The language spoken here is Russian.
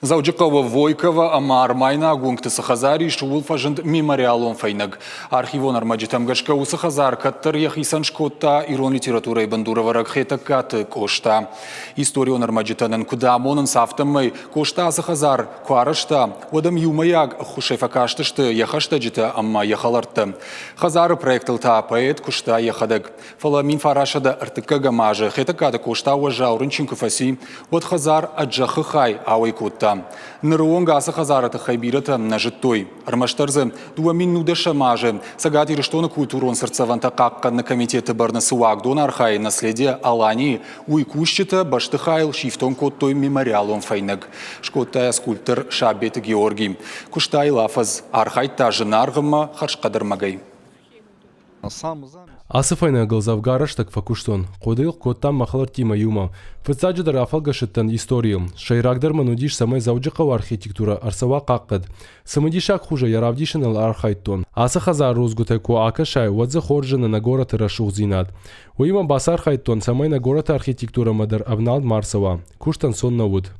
Зауджилова Войкова Амар Майна гункты Сахазари шул фажент мемориалон файнаг. Архивон армаджитам гашка у Сахазар каттер яхисан шкотта ирон литература и бандурова ракхета кат кошта. Историон армаджитанен кудамонен сафтамай кошта Сахазар кварашта одам юмаяг хушефа каштышты яхашта джита амма яхаларты. Хазар проектылта поэт кошта яхадаг. Фаламин фарашада артыкага мажа хета кат кошта уажаурын чинкуфаси вот Хазар аджахахай ауайкутта. Ныруонга Сахазарата хайбирата на життой. Армаштарзе дуа минуда шамаже. Сагати рештона культурон сердцеванта какка на комитете Барнасуак дон архай наследие Алании уйкущита баштыхайл шифтон коттой мемориалон файнаг. Шкоттая скульптор Шабет Георгий. Куштай лафаз архай тажынаргыма харшкадармагай. Асыфайна глазавгараш так факуштон. Кодыл коттам махалар тима юма. Фыцаджадар афалгашыттан историю. Шайрагдар манудиш самай зауджақау архитектура арсава қаққад. Самудишак хуже яравдишинал архайттон. Асы хазар розгутай ко акашай вадза хоржана на гората рашуғзинат. Уима басар хайттон самай на гората архитектура мадар авналд марсава. Куштан сон навуд.